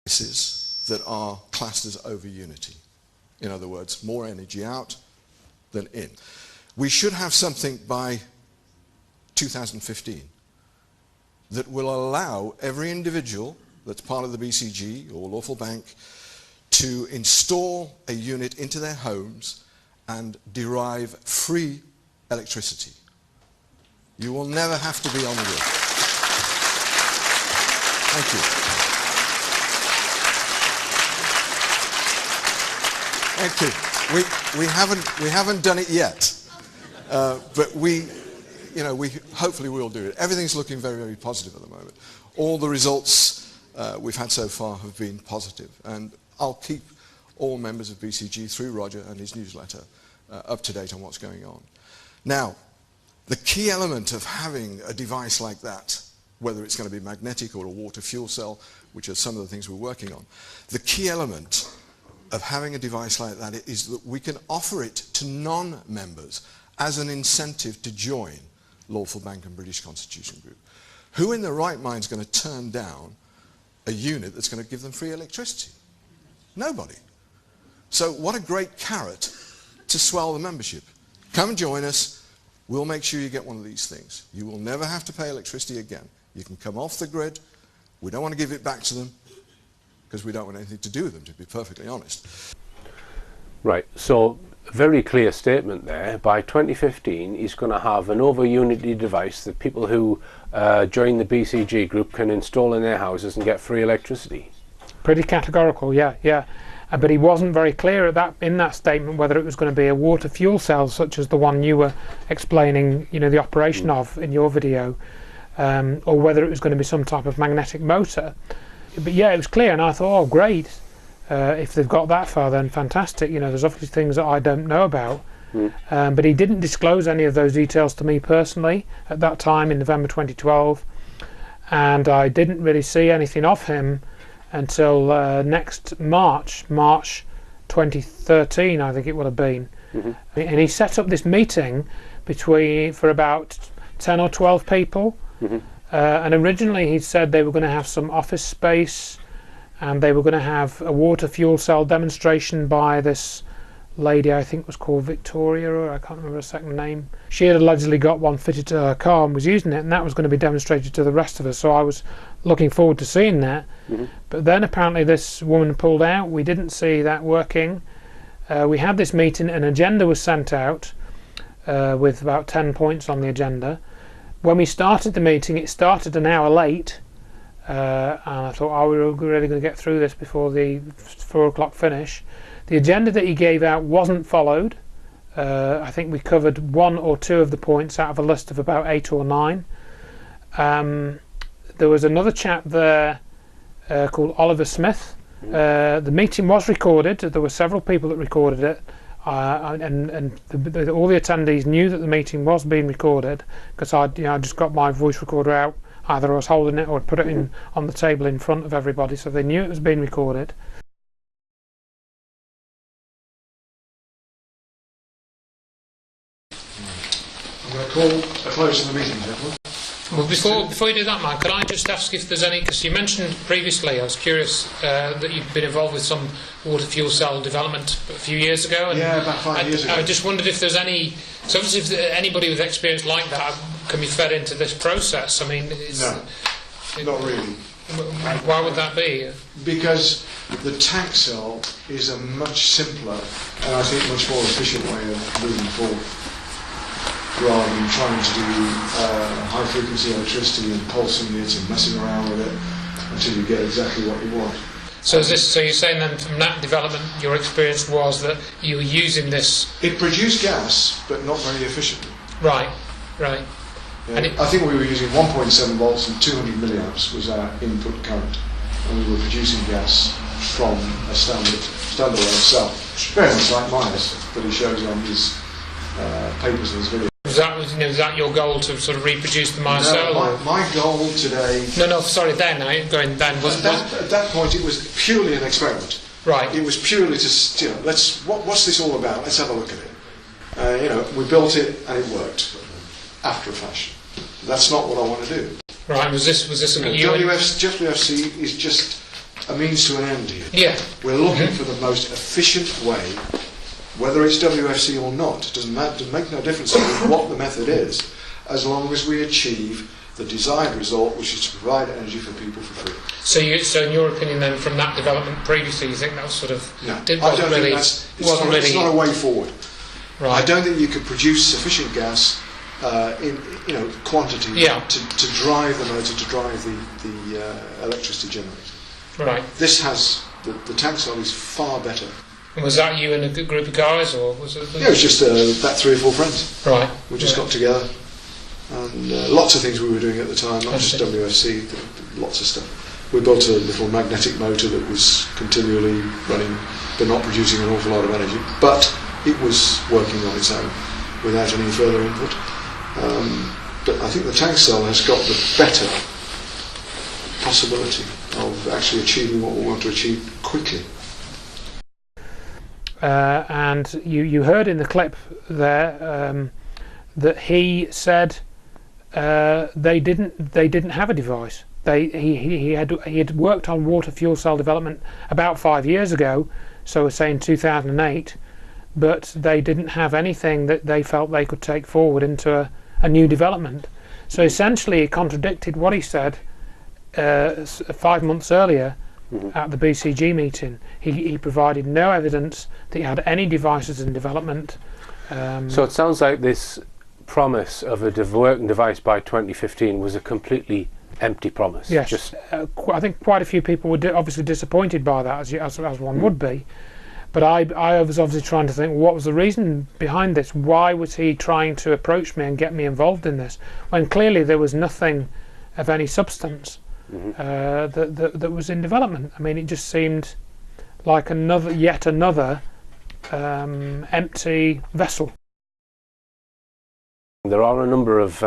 devices that are classed as over unity. In other words, more energy out than in. We should have something by 2015 that will allow every individual that's part of the BCG or lawful bank to install a unit into their homes and derive free electricity. You will never have to be on the grid. Thank you. Thank you. We haven't done it yet, but we hopefully will do it. Everything's looking very, very positive at the moment. All the results we've had so far have been positive, and I'll keep all members of BCG through Roger and his newsletter up to date on what's going on. Now, the key element of having a device like that, whether it's going to be magnetic or a water fuel cell, which are some of the things we're working on, the key element of having a device like that is that we can offer it to non-members as an incentive to join Lawful Bank and British Constitution Group. Who in their right mind is going to turn down a unit that's going to give them free electricity? Nobody. So what a great carrot to swell the membership. Come join us. We'll make sure you get one of these things. You will never have to pay electricity again. You can come off the grid. We don't want to give it back to them because we don't want anything to do with them, to be perfectly honest. Right, so very clear statement there. By 2015 he's going to have an over unity device that people who join the BCG group can install in their houses and get free electricity. Pretty categorical, yeah. But he wasn't very clear in that statement whether it was going to be a water fuel cell such as the one you were explaining, the operation of in your video, or whether it was going to be some type of magnetic motor. But yeah, it was clear, and I thought, oh great, if they've got that far then fantastic. There's obviously things that I don't know about. But he didn't disclose any of those details to me personally at that time in November 2012, and I didn't really see anything of him until next March 2013, I think it would have been. And he set up this meeting for about 10 or 12 people. And originally he said they were going to have some office space, and they were going to have a water fuel cell demonstration by this lady, I think was called Victoria, or I can't remember her second name. She had allegedly got one fitted to her car and was using it, and that was going to be demonstrated to the rest of us, so I was looking forward to seeing that. But then apparently this woman pulled out. We didn't see that working. We had this meeting, an agenda was sent out with about 10 points on the agenda. When we started the meeting, it started an hour late, and I thought, oh, we're really going to get through this before the 4 o'clock finish. The agenda that he gave out wasn't followed. I think we covered 1 or 2 of the points out of a list of about 8 or 9. There was another chap there called Oliver Smith. The meeting was recorded. There were several people that recorded it, and all the attendees knew that the meeting was being recorded, because I just got my voice recorder out. Either I was holding it or I'd put it on the table in front of everybody, so they knew it was being recorded. I'm going to call a close to the meeting, gentlemen. Well, before you do that, Mark, could I just ask if there's any, because you mentioned previously, I was curious that you'd been involved with some water fuel cell development a few years ago. And, yeah, about 5 years ago. I just wondered if there's any, so obviously if anybody with experience like that can be fed into this process. I mean, no, not really. Why would that be? Because the tank cell is a much simpler and I think much more efficient way of moving forward, rather than trying to do high frequency electricity and pulsing it and messing around with it until you get exactly what you want. So you're saying then from that development your experience was that you were using this... It produced gas, but not very efficiently. Right. Yeah, I think we were using 1.7 volts and 200 milliamps was our input current, and we were producing gas from a standalone cell, very much like Myers, that he shows on his papers in his video. Was that your goal to sort of reproduce the Myers cell? No, my goal today... No, sorry, then. At that point it was purely an experiment. Right. It was purely to, what's this all about? Let's have a look at it. We built it and it worked, after a fashion. That's not what I want to do. Right, was this WFC is just a means to an end here. Yeah. We're looking for the most efficient way, whether it's WFC or not. It doesn't make no difference what the method is, as long as we achieve the desired result, which is to provide energy for people for free. So in your opinion then, from that development previously, you think that was sort of... No, I don't think it's not a way forward. Right. I don't think you could produce sufficient gas in quantity to drive the motor, to drive the electricity generator. Right. This has, the tank cell is far better. And was that you and a group of guys, or was it... Yeah, it was just about 3 or 4 friends. Right. We just got together. And lots of things we were doing at the time, not just WFC, lots of stuff. We built a little magnetic motor that was continually running, but not producing an awful lot of energy. But it was working on its own, without any further input. But I think the tank cell has got the better possibility of actually achieving what we want to achieve quickly. And you heard in the clip there that he said they didn't have a device. He had worked on water fuel cell development about 5 years ago, so we're saying 2008, but they didn't have anything that they felt they could take forward into a new development. So essentially, he contradicted what he said 5 months earlier at the BCG meeting. He provided no evidence that he had any devices in development. So it sounds like this promise of a working device by 2015 was a completely empty promise. Yes, I think quite a few people were obviously disappointed by that, as one would be. But I was obviously trying to think, what was the reason behind this? Why was he trying to approach me and get me involved in this, when clearly there was nothing of any substance that was in development? I mean, it just seemed like yet another empty vessel. There are a number of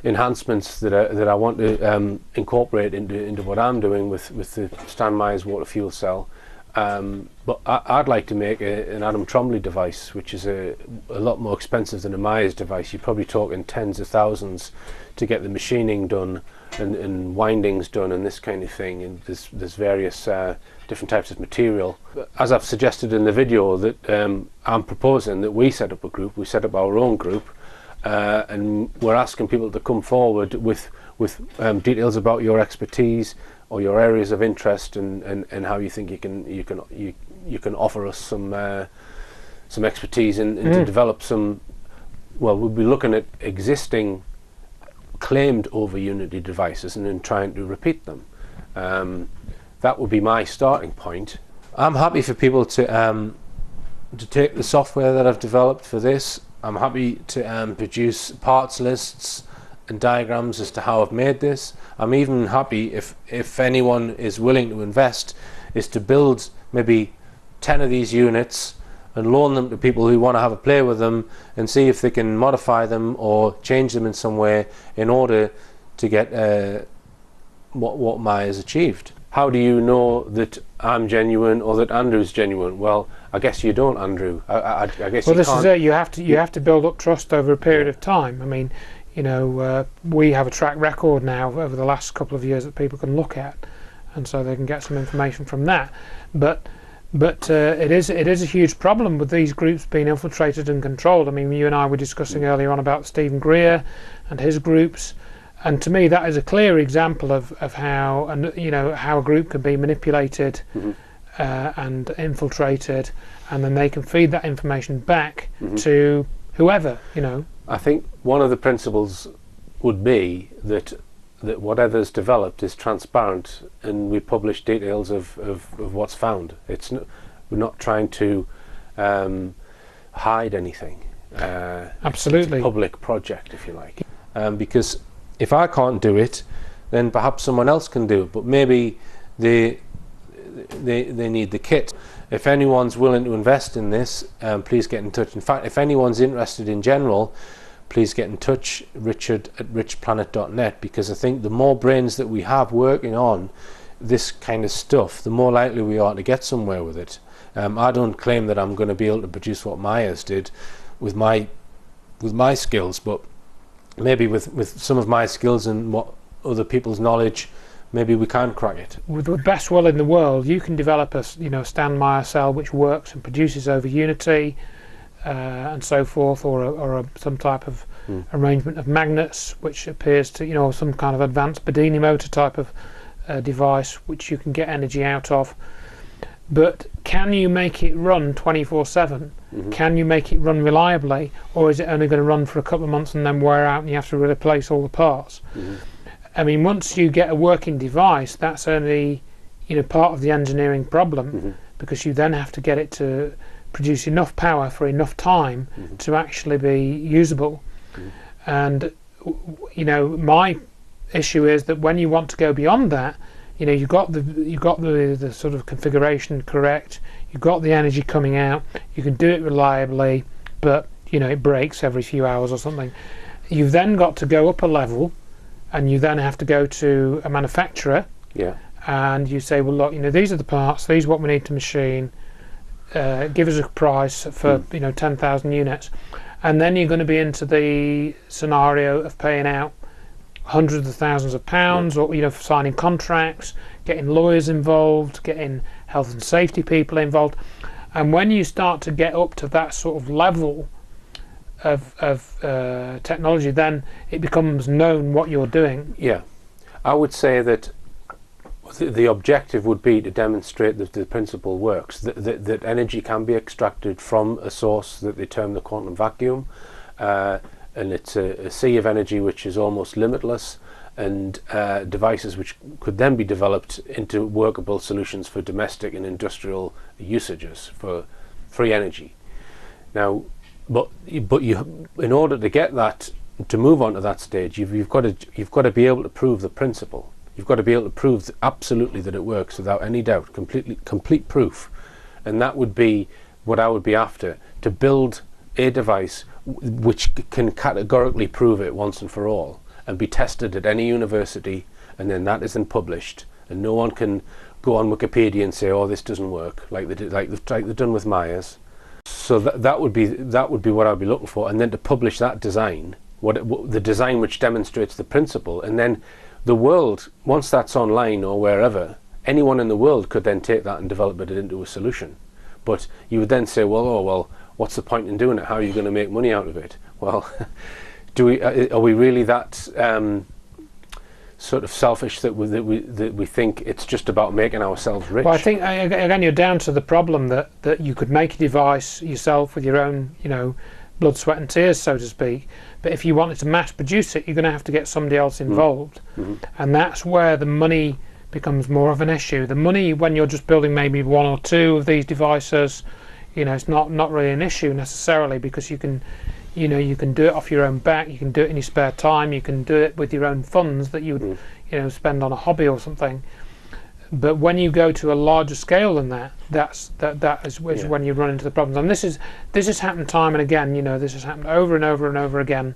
enhancements that I want to incorporate into what I'm doing with the Stan Myers water fuel cell. But I'd like to make an Adam Trombley device, which is a lot more expensive than a Myers device. You're probably talking tens of thousands to get the machining done and windings done and this kind of thing. And there's various different types of material. As I've suggested in the video, that I'm proposing that we set up a group. We set up our own group, and we're asking people to come forward with details about your expertise or your areas of interest, and how you think you can offer us some expertise and to develop some. Well, we'll be looking at existing claimed over Unity devices and then trying to repeat them. That would be my starting point. I'm happy for people to take the software that I've developed for this. I'm happy to produce parts lists and diagrams as to how I've made this. I'm even happy if anyone is willing to invest, is to build maybe 10 of these units and loan them to people who want to have a play with them and see if they can modify them or change them in some way in order to get what Myers achieved. How do you know that I'm genuine or that Andrew's genuine? Well, I guess you don't, Andrew. I guess well, you this can't. is it. You have to build up trust over a period of time. I mean, we have a track record now over the last couple of years that people can look at, and so they can get some information from that. But it is a huge problem with these groups being infiltrated and controlled. I mean, you and I were discussing earlier on about Stephen Greer and his groups, and to me that is a clear example of how how a group can be manipulated and infiltrated, and then they can feed that information back to whoever. I think one of the principles would be that whatever's developed is transparent, and we publish details of what's found. We're not trying to hide anything. Absolutely. It's a public project, if you like. Because if I can't do it, then perhaps someone else can do it. But maybe they need the kit. If anyone's willing to invest in this, please get in touch. In fact, if anyone's interested in general, please get in touch, richard@richplanet.net, because I think the more brains that we have working on this kind of stuff, the more likely we are to get somewhere with it. I don't claim that I'm going to be able to produce what Myers did with my skills, but maybe with some of my skills and what other people's knowledge maybe we can crack it. With the best will in the world, you can develop a Stanmeyer cell which works and produces over unity and so forth, or some type of arrangement of magnets which appears to, some kind of advanced Bedini motor type of device which you can get energy out of. But can you make it run 24/7? Can you make it run reliably, or is it only going to run for a couple of months and then wear out and you have to replace all the parts? I mean, once you get a working device, that's only part of the engineering problem, because you then have to get it to produce enough power for enough time to actually be usable. And my issue is that when you want to go beyond that, you've got the sort of configuration correct, you've got the energy coming out, you can do it reliably, but it breaks every few hours or something. You've then got to go up a level, and you then have to go to a manufacturer, and you say, well, look, these are the parts, these are what we need to machine, give us a price for 10,000 units, and then you're going to be into the scenario of paying out hundreds of thousands of pounds, or signing contracts, getting lawyers involved, getting health and safety people involved. And when you start to get up to that sort of level of technology, then it becomes known what you're doing. Yeah, I would say that the objective would be to demonstrate that the principle works, that energy can be extracted from a source that they term the quantum vacuum, and it's a sea of energy which is almost limitless, and devices which could then be developed into workable solutions for domestic and industrial usages for free energy. Now, but you, in order to get that, to move on to that stage, you've got to be able to prove the principle. You've got to be able to prove absolutely that it works without any doubt, complete proof. And that would be what I would be after, to build a device which can categorically prove it once and for all, and be tested at any university, and then that isn't published, and no one can go on Wikipedia and say, oh, this doesn't work, like they've done with Myers. So that would be what I'd be looking for, and then to publish that design, the design which demonstrates the principle, and then the world, once that's online or wherever, anyone in the world could then take that and develop it into a solution. But you would then say, well, what's the point in doing it? How are you going to make money out of it? Well, are we really that sort of selfish that we think it's just about making ourselves rich? Well, I think again you're down to the problem that you could make a device yourself with your own blood, sweat and tears, so to speak, but if you wanted to mass produce it, you're going to have to get somebody else involved. And that's where the money becomes more of an issue. The money, when you're just building maybe one or two of these devices, it's not really an issue necessarily, because you can do it off your own back, you can do it in your spare time, you can do it with your own funds that you would spend on a hobby or something. But when you go to a larger scale than that, that is when you run into the problems. And this has happened time and again. This has happened over and over and over again.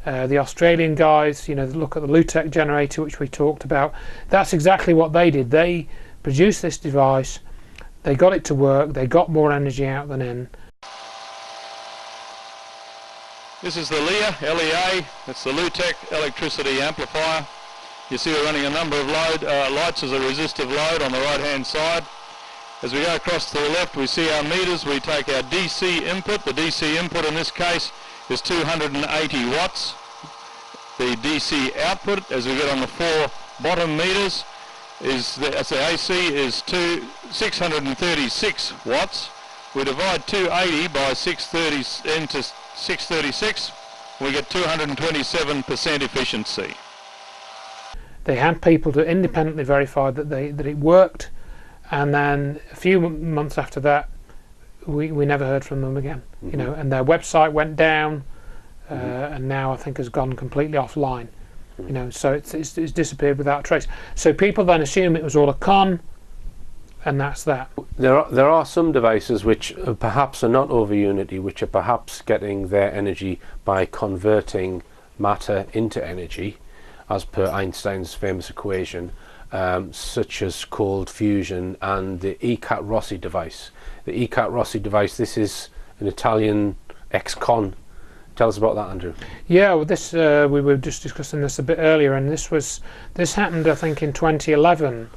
The Australian guys, look at the Lutech generator, which we talked about. That's exactly what they did. They produced this device, they got it to work, they got more energy out than in. This is the LEA. It's the Lutech electricity amplifier. You see we're running a number of lights as a resistive load on the right hand side. As we go across to the left, we see our meters. We take our DC input. The DC input in this case is 280 watts. The DC output, as we get on the four bottom meters, as the AC is 636 watts. We divide 280 by 630 into 636. We get 227% efficiency. They had people to independently verify that it worked, and then a few months after that, we never heard from them again. And their website went down, and now I think has gone completely offline. So it's disappeared without a trace. So people then assume it was all a con, and that's that. There are some devices which perhaps are not over unity, which are perhaps getting their energy by converting matter into energy, as per Einstein's famous equation, such as cold fusion and the Cat-Rossi device. The Cat-Rossi device, this is an Italian ex-con Tell us about that, Andrew. Yeah, well, this we were just discussing this a bit earlier, and this happened, I think, in 2011.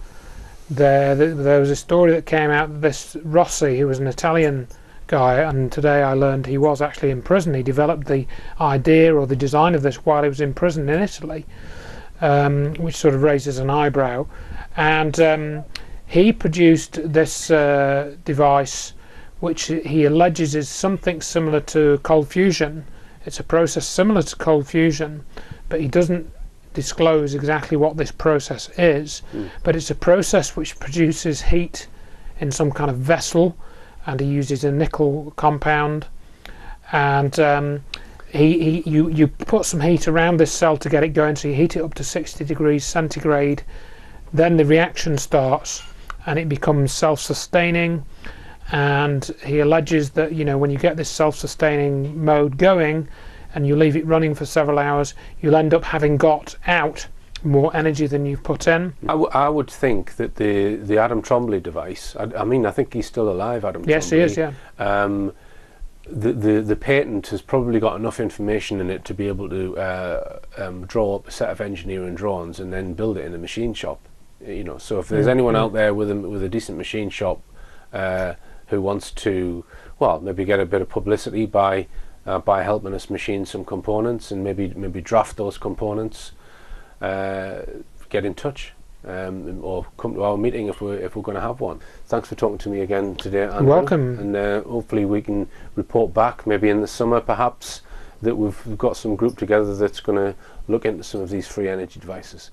There was a story that came out that this Rossi, who was an Italian guy, and today I learned he was actually in prison. He developed the idea or the design of this while he was in prison in Italy, which sort of raises an eyebrow. And he produced this device, which he alleges is something similar to cold fusion. It's a process similar to cold fusion, but he doesn't disclose exactly what this process is. But it's a process which produces heat in some kind of vessel, and he uses a nickel compound, and you put some heat around this cell to get it going, so you heat it up to 60 degrees centigrade, then the reaction starts and it becomes self-sustaining. And he alleges that, you know, when you get this self-sustaining mode going and you leave it running for several hours, you'll end up having got out more energy than you've put in. I would think that the Adam Trombley device, I mean, I think he's still alive, Adam Trombley. Yes, he is, yeah. The patent has probably got enough information in it to be able to draw up a set of engineering drawings and then build it in a machine shop. You know, so if there's anyone out there with a decent machine shop who wants to, well, maybe get a bit of publicity by helping us machine some components and maybe draft those components, get in touch or come to our meeting if we're going to have one. Thanks for talking to me again today, Andrew. Welcome. And hopefully we can report back maybe in the summer perhaps that we've got some group together that's going to look into some of these free energy devices.